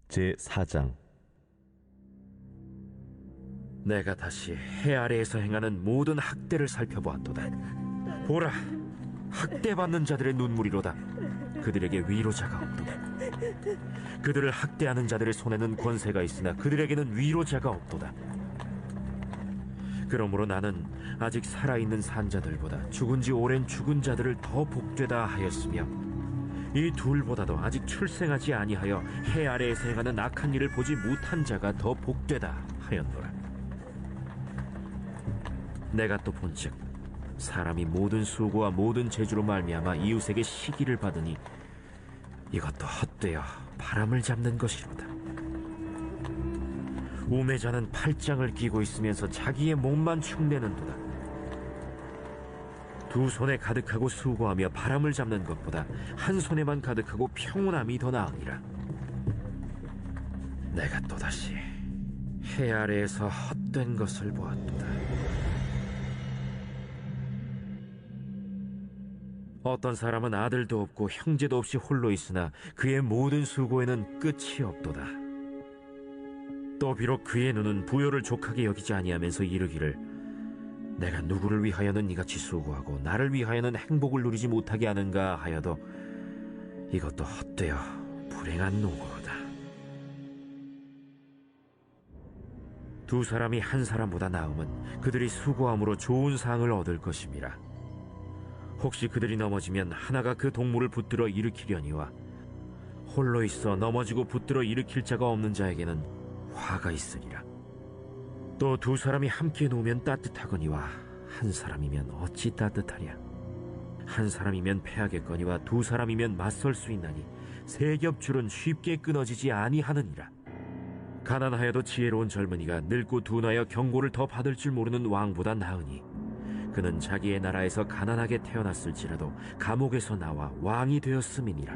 제4장. 내가 다시 해 아래에서 행하는 모든 학대를 살펴보았도다. 보라, 학대받는 자들의 눈물이로다. 그들에게 위로자가 없도다. 그들을 학대하는 자들의 손에는 권세가 있으나 그들에게는 위로자가 없도다. 그러므로 나는 아직 살아있는 산자들보다 죽은 지 오랜 죽은 자들을 더 복되다 하였으며, 이 둘보다도 아직 출생하지 아니하여 해 아래에서 행하는 악한 일을 보지 못한 자가 더 복되다 하였노라. 내가 또 본즉 사람이 모든 수고와 모든 재주로 말미암아 이웃에게 시기를 받으니 이것도 헛되어 바람을 잡는 것이로다. 우매자는 팔짱을 끼고 있으면서 자기의 몸만 축내는도다. 두 손에 가득하고 수고하며 바람을 잡는 것보다 한 손에만 가득하고 평온함이 더 나으니라. 내가 또다시 해 아래에서 헛된 것을 보았도다. 어떤 사람은 아들도 없고 형제도 없이 홀로 있으나 그의 모든 수고에는 끝이 없도다. 또 비록 그의 눈은 부요를 족하게 여기지 아니하면서 이르기를, 내가 누구를 위하여는 이같이 수고하고 나를 위하여는 행복을 누리지 못하게 하는가 하여도 이것도 헛되어 불행한 노고로다. 두 사람이 한 사람보다 나음은 그들이 수고함으로 좋은 상을 얻을 것임이라. 혹시 그들이 넘어지면 하나가 그 동물을 붙들어 일으키려니와 홀로 있어 넘어지고 붙들어 일으킬 자가 없는 자에게는 화가 있으리라. 또 두 사람이 함께 놓으면 따뜻하거니와 한 사람이면 어찌 따뜻하랴. 한 사람이면 패하겠거니와 두 사람이면 맞설 수 있나니 세 겹줄은 쉽게 끊어지지 아니하느니라. 가난하여도 지혜로운 젊은이가 늙고 둔하여 경고를 더 받을 줄 모르는 왕보다 나으니, 그는 자기의 나라에서 가난하게 태어났을지라도 감옥에서 나와 왕이 되었음이니라.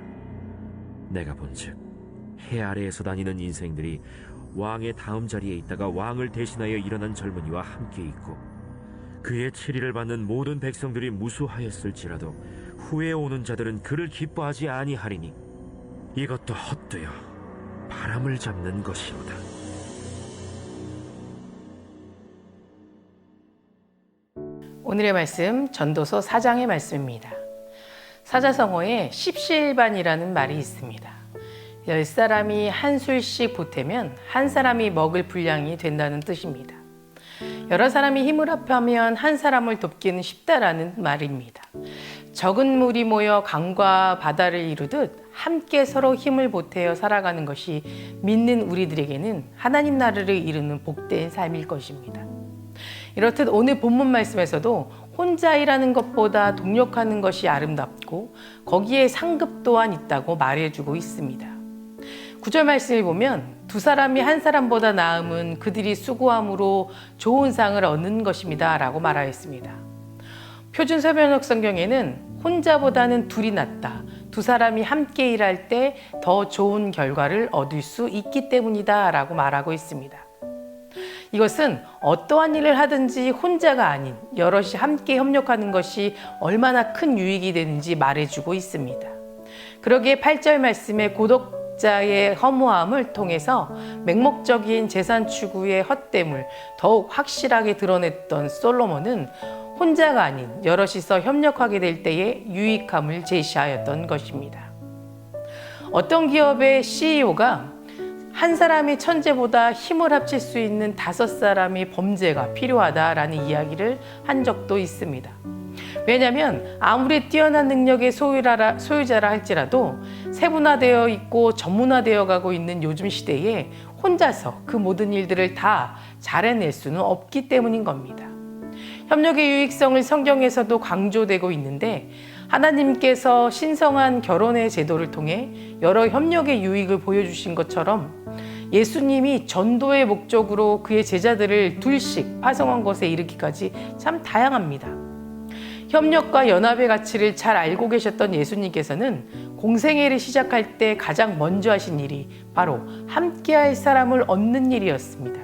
내가 본즉 해 아래에서 다니는 인생들이 왕의 다음 자리에 있다가 왕을 대신하여 일어난 젊은이와 함께 있고, 그의 치리를 받는 모든 백성들이 무수하였을지라도 후에 오는 자들은 그를 기뻐하지 아니하리니 이것도 헛되어 바람을 잡는 것이로다. 오늘의 말씀 전도서 4장의 말씀입니다. 사자성어에 십시일반이라는 말이 있습니다. 10사람이 한 술씩 보태면 한 사람이 먹을 분량이 된다는 뜻입니다. 여러 사람이 힘을 합하면 한 사람을 돕기는 쉽다라는 말입니다. 적은 물이 모여 강과 바다를 이루듯 함께 서로 힘을 보태어 살아가는 것이 믿는 우리들에게는 하나님 나라를 이루는 복된 삶일 것입니다. 이렇듯 오늘 본문 말씀에서도 혼자 일하는 것보다 동력하는 것이 아름답고 거기에 상급 또한 있다고 말해주고 있습니다. 9절 말씀을 보면 두 사람이 한 사람보다 나음은 그들이 수고함으로 좋은 상을 얻는 것입니다 라고 말하였습니다. 표준 서변역 성경에는 혼자보다는 둘이 낫다, 두 사람이 함께 일할 때 더 좋은 결과를 얻을 수 있기 때문이다 라고 말하고 있습니다. 이것은 어떠한 일을 하든지 혼자가 아닌 여럿이 함께 협력하는 것이 얼마나 큰 유익이 되는지 말해주고 있습니다. 그러기에 8절 말씀에 고독자의 허무함을 통해서 맹목적인 재산 추구의 헛됨을 더욱 확실하게 드러냈던 솔로몬은 혼자가 아닌 여럿이서 협력하게 될 때의 유익함을 제시하였던 것입니다. 어떤 기업의 CEO가 한 사람이 천재보다 힘을 합칠 수 있는 5사람의 범죄가 필요하다라는 이야기를 한 적도 있습니다. 왜냐하면 아무리 뛰어난 능력의 소유자라 할지라도 세분화되어 있고 전문화되어 가고 있는 요즘 시대에 혼자서 그 모든 일들을 다 잘해낼 수는 없기 때문인 겁니다. 협력의 유익성을 성경에서도 강조되고 있는데, 하나님께서 신성한 결혼의 제도를 통해 여러 협력의 유익을 보여주신 것처럼 예수님이 전도의 목적으로 그의 제자들을 둘씩 파송한 것에 이르기까지 참 다양합니다. 협력과 연합의 가치를 잘 알고 계셨던 예수님께서는 공생애를 시작할 때 가장 먼저 하신 일이 바로 함께할 사람을 얻는 일이었습니다.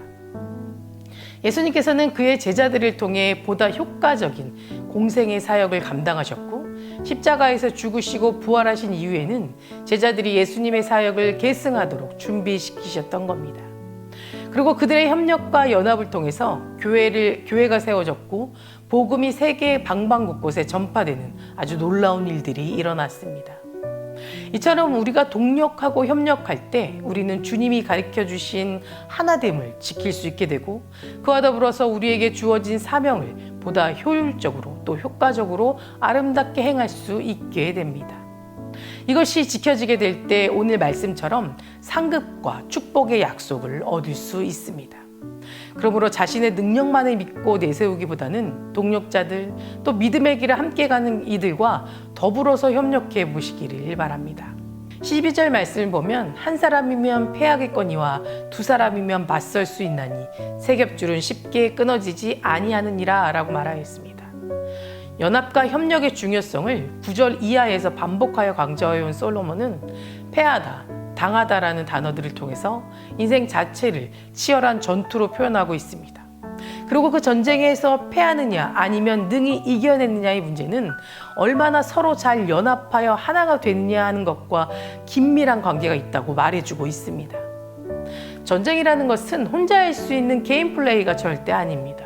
예수님께서는 그의 제자들을 통해 보다 효과적인 공생애 사역을 감당하셨고, 십자가에서 죽으시고 부활하신 이후에는 제자들이 예수님의 사역을 계승하도록 준비시키셨던 겁니다. 그리고 그들의 협력과 연합을 통해서 교회가 세워졌고 복음이 세계 방방곳곳에 전파되는 아주 놀라운 일들이 일어났습니다. 이처럼 우리가 동력하고 협력할 때 우리는 주님이 가르쳐 주신 하나됨을 지킬 수 있게 되고, 그와 더불어서 우리에게 주어진 사명을 보다 효율적으로 또 효과적으로 아름답게 행할 수 있게 됩니다. 이것이 지켜지게 될 때 오늘 말씀처럼 상급과 축복의 약속을 얻을 수 있습니다. 그러므로 자신의 능력만을 믿고 내세우기보다는 동력자들, 또 믿음의 길을 함께 가는 이들과 더불어서 협력해 보시기를 바랍니다. 12절 말씀을 보면 한 사람이면 패하겠거니와 두 사람이면 맞설 수 있나니 세 겹줄은 쉽게 끊어지지 아니하느니라 라고 말하였습니다. 연합과 협력의 중요성을 9절 이하에서 반복하여 강조해온 솔로몬은 패하다, 당하다라는 단어들을 통해서 인생 자체를 치열한 전투로 표현하고 있습니다. 그리고 그 전쟁에서 패하느냐 아니면 능히 이겨냈느냐의 문제는 얼마나 서로 잘 연합하여 하나가 됐냐 하는 것과 긴밀한 관계가 있다고 말해주고 있습니다. 전쟁이라는 것은 혼자 할 수 있는 개인 플레이가 절대 아닙니다.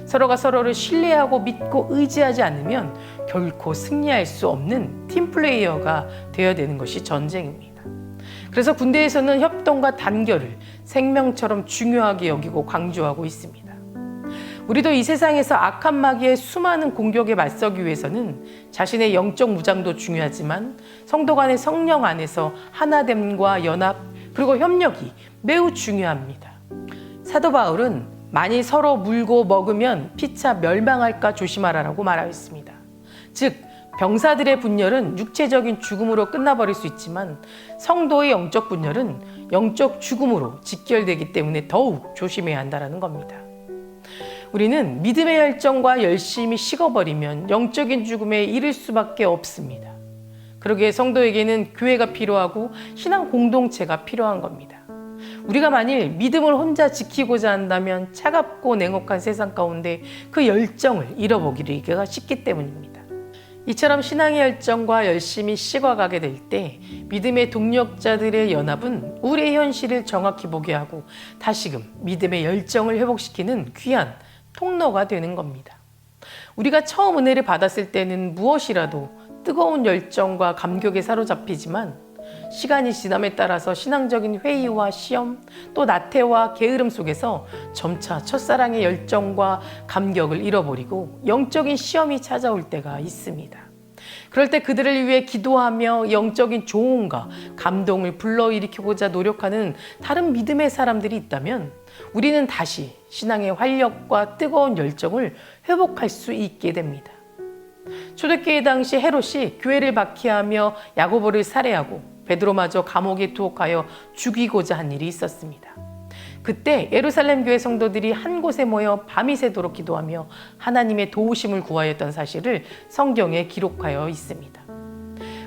서로가 서로를 신뢰하고 믿고 의지하지 않으면 결코 승리할 수 없는 팀플레이어가 되어야 되는 것이 전쟁입니다. 그래서 군대에서는 협동과 단결을 생명처럼 중요하게 여기고 강조하고 있습니다. 우리도 이 세상에서 악한 마귀의 수많은 공격에 맞서기 위해서는 자신의 영적 무장도 중요하지만 성도 간의 성령 안에서 하나됨과 연합 그리고 협력이 매우 중요합니다. 사도 바울은 만일 서로 물고 먹으면 피차 멸망할까 조심하라라고 말하였습니다. 즉 병사들의 분열은 육체적인 죽음으로 끝나버릴 수 있지만 성도의 영적 분열은 영적 죽음으로 직결되기 때문에 더욱 조심해야 한다는 겁니다. 우리는 믿음의 열정과 열심이 식어버리면 영적인 죽음에 이를 수밖에 없습니다. 그러기에 성도에게는 교회가 필요하고 신앙 공동체가 필요한 겁니다. 우리가 만일 믿음을 혼자 지키고자 한다면 차갑고 냉혹한 세상 가운데 그 열정을 잃어버리기가 쉽기 때문입니다. 이처럼 신앙의 열정과 열심이 식어가게 될 때 믿음의 동력자들의 연합은 우리의 현실을 정확히 보게 하고 다시금 믿음의 열정을 회복시키는 귀한 통로가 되는 겁니다. 우리가 처음 은혜를 받았을 때는 무엇이라도 뜨거운 열정과 감격에 사로잡히지만 시간이 지남에 따라서 신앙적인 회의와 시험, 또 나태와 게으름 속에서 점차 첫사랑의 열정과 감격을 잃어버리고 영적인 시험이 찾아올 때가 있습니다. 그럴 때 그들을 위해 기도하며 영적인 조언과 감동을 불러일으키고자 노력하는 다른 믿음의 사람들이 있다면 우리는 다시 신앙의 활력과 뜨거운 열정을 회복할 수 있게 됩니다. 초대교회 당시 헤롯이 교회를 박해하며 야고보를 살해하고 베드로마저 감옥에 투옥하여 죽이고자 한 일이 있었습니다. 그때 예루살렘 교회 성도들이 한 곳에 모여 밤이 새도록 기도하며 하나님의 도우심을 구하였던 사실을 성경에 기록하여 있습니다.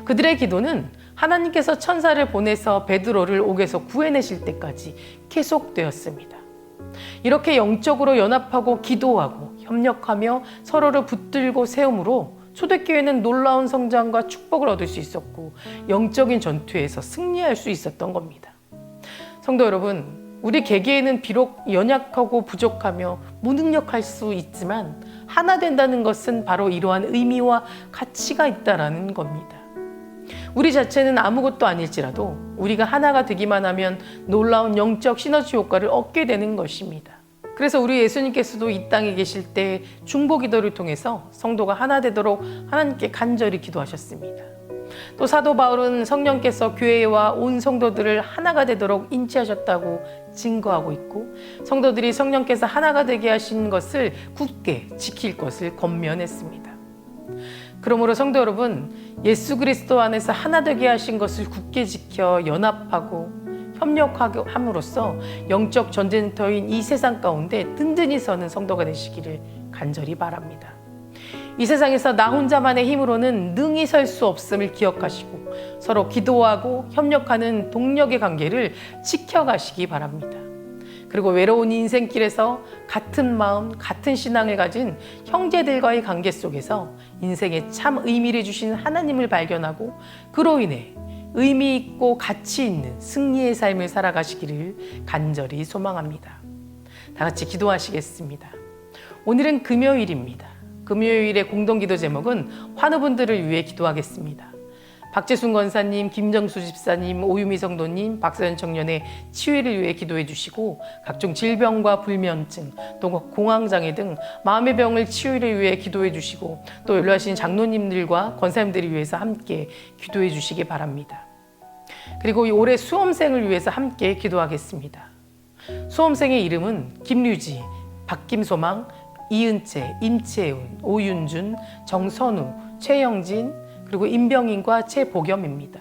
그들의 기도는 하나님께서 천사를 보내서 베드로를 옥에서 구해내실 때까지 계속되었습니다. 이렇게 영적으로 연합하고 기도하고 협력하며 서로를 붙들고 세움으로 초대교회는 놀라운 성장과 축복을 얻을 수 있었고 영적인 전투에서 승리할 수 있었던 겁니다. 성도 여러분, 우리 개개인은 비록 연약하고 부족하며 무능력할 수 있지만 하나 된다는 것은 바로 이러한 의미와 가치가 있다는 겁니다. 우리 자체는 아무것도 아닐지라도 우리가 하나가 되기만 하면 놀라운 영적 시너지 효과를 얻게 되는 것입니다. 그래서 우리 예수님께서도 이 땅에 계실 때 중보기도를 통해서 성도가 하나 되도록 하나님께 간절히 기도하셨습니다. 또 사도 바울은 성령께서 교회와 온 성도들을 하나가 되도록 인치하셨다고 증거하고 있고 성도들이 성령께서 하나가 되게 하신 것을 굳게 지킬 것을 권면했습니다. 그러므로 성도 여러분, 예수 그리스도 안에서 하나 되게 하신 것을 굳게 지켜 연합하고 협력함으로써 영적 전쟁터인 이 세상 가운데 든든히 서는 성도가 되시기를 간절히 바랍니다. 이 세상에서 나 혼자만의 힘으로는 능히 설 수 없음을 기억하시고 서로 기도하고 협력하는 동력의 관계를 지켜가시기 바랍니다. 그리고 외로운 인생길에서 같은 마음, 같은 신앙을 가진 형제들과의 관계 속에서 인생에 참 의미를 주신 하나님을 발견하고 그로 인해 의미 있고 가치 있는 승리의 삶을 살아가시기를 간절히 소망합니다. 다 같이 기도하시겠습니다. 오늘은 금요일입니다. 금요일의 공동기도 제목은 환우분들을 위해 기도하겠습니다. 박재순 권사님, 김정수 집사님, 오유미 성도님, 박서연 청년의 치유를 위해 기도해 주시고 각종 질병과 불면증, 또 공황장애 등 마음의 병을 치유를 위해 기도해 주시고 또 연로하신 장로님들과 권사님들을 위해서 함께 기도해 주시기 바랍니다. 그리고 올해 수험생을 위해서 함께 기도하겠습니다. 수험생의 이름은 김류지, 박김소망, 이은채, 임채훈, 오윤준, 정선우, 최영진, 그리고 임병인과 최복염입니다.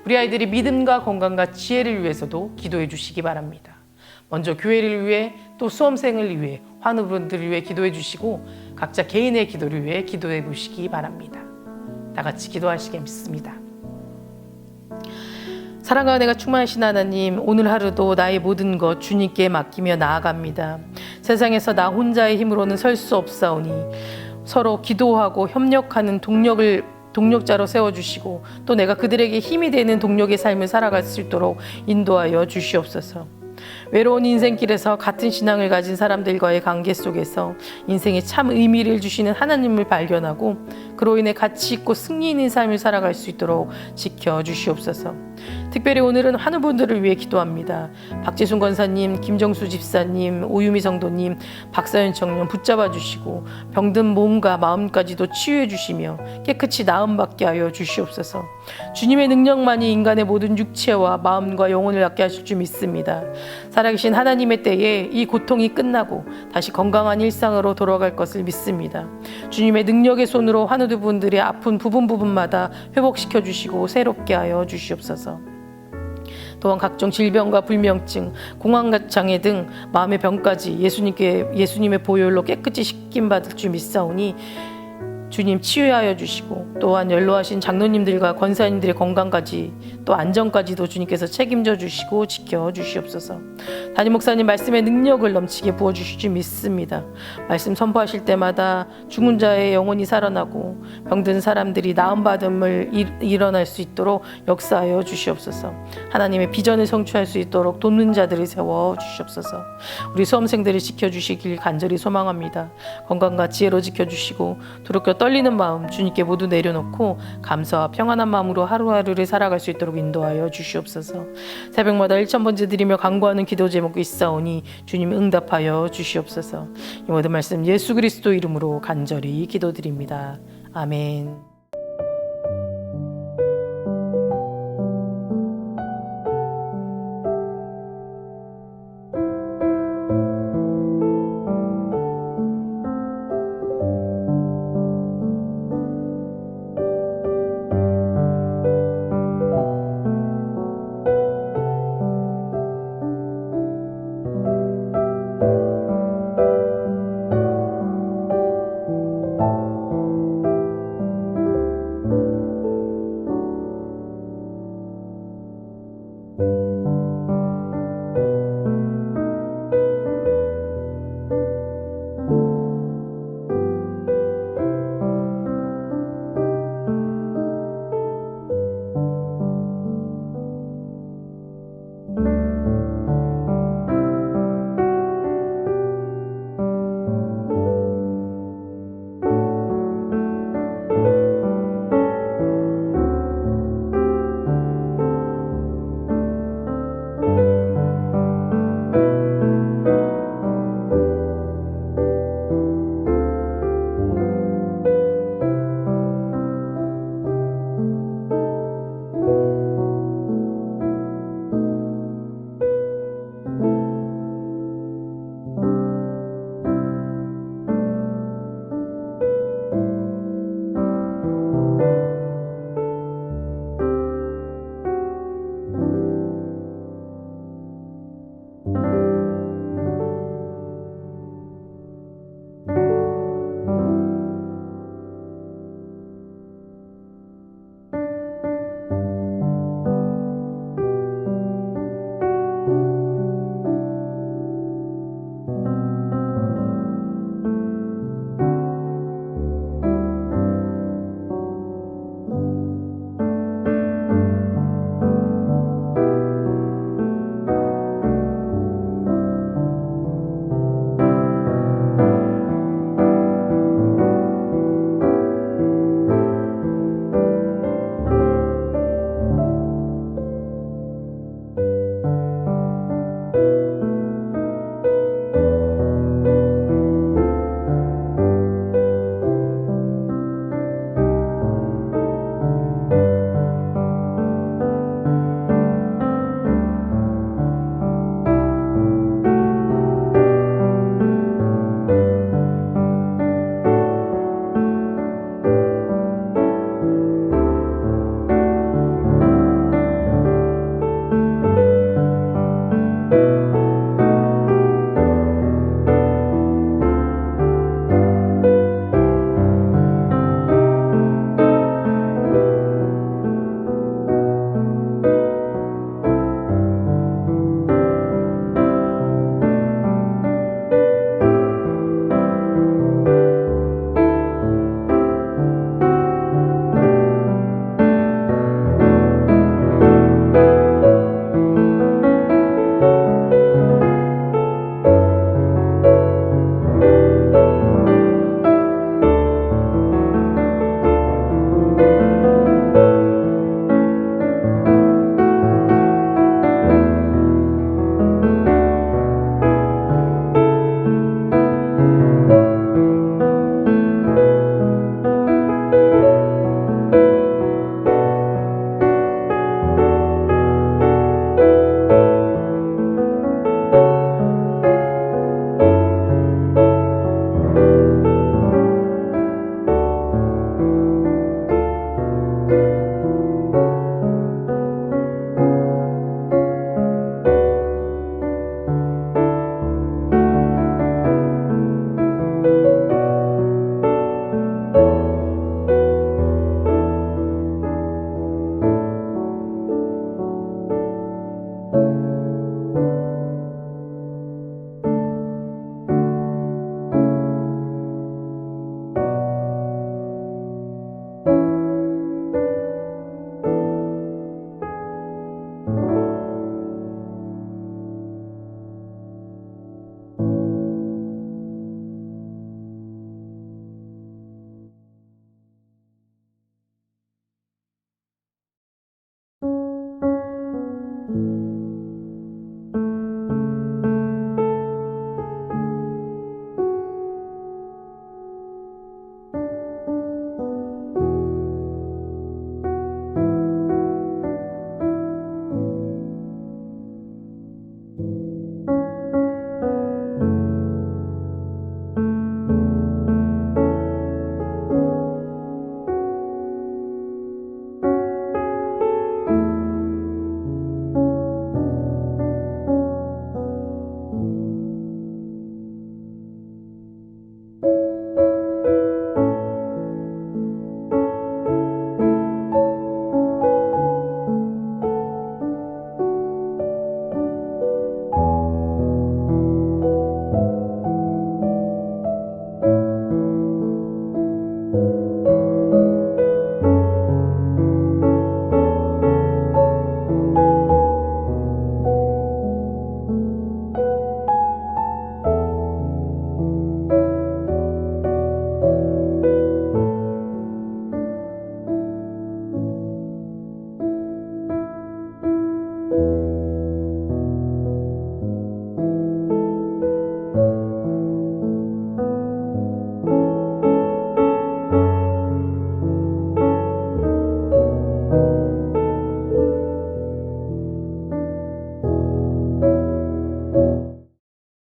우리 아이들이 믿음과 건강과 지혜를 위해서도 기도해 주시기 바랍니다. 먼저 교회를 위해 또 수험생을 위해 환우분들을 위해 기도해 주시고 각자 개인의 기도를 위해 기도해 보시기 바랍니다. 다 같이 기도하시겠습니다. 사랑과 은혜가 충만하신 하나님, 오늘 하루도 나의 모든 것 주님께 맡기며 나아갑니다. 세상에서 나 혼자의 힘으로는 설 수 없사오니 서로 기도하고 협력하는 동력자로 세워주시고 또 내가 그들에게 힘이 되는 동력의 삶을 살아갈 수 있도록 인도하여 주시옵소서. 외로운 인생길에서 같은 신앙을 가진 사람들과의 관계 속에서 인생에 참 의미를 주시는 하나님을 발견하고 그로 인해 가치 있고 승리 있는 삶을 살아갈 수 있도록 지켜주시옵소서. 특별히 오늘은 환우분들을 위해 기도합니다. 박재순 권사님, 김정수 집사님, 오유미 성도님, 박서연 청년 붙잡아 주시고 병든 몸과 마음까지도 치유해 주시며 깨끗이 나음받게 하여 주시옵소서. 주님의 능력만이 인간의 모든 육체와 마음과 영혼을 낫게 하실 줄 믿습니다. 살아계신 하나님의 때에 이 고통이 끝나고 다시 건강한 일상으로 돌아갈 것을 믿습니다. 주님의 능력의 손으로 환우분들의 아픈 부분마다 회복시켜 주시고 새롭게 하여 주시옵소서. 또한 각종 질병과 불면증, 공황장애 등 마음의 병까지 예수님의 보혈로 깨끗이 씻김 받을 줄 믿사오니 주님 치유하여 주시고 또한 연로하신 장로님들과 권사님들의 건강까지 또 안전까지도 주님께서 책임져 주시고 지켜 주시옵소서. 담임 목사님 말씀의 능력을 넘치게 부어주실 줄 믿습니다. 말씀 선포하실 때마다 죽은 자의 영혼이 살아나고 병든 사람들이 나음받음을 일어날 수 있도록 역사하여 주시옵소서. 하나님의 비전을 성취할 수 있도록 돕는 자들을 세워 주시옵소서. 우리 수험생들을 지켜주시길 간절히 소망합니다. 건강과 지혜로 지켜주시고 두렵고 떨리는 마음 주님께 모두 내려놓고 감사와 평안한 마음으로 하루하루를 살아갈 수 있도록 인도하여 주시옵소서. 새벽마다 1000번째 드리며 간구하는 기도 제목이 있사오니 주님 응답하여 주시옵소서. 이 모든 말씀 예수 그리스도 이름으로 간절히 기도드립니다. 아멘.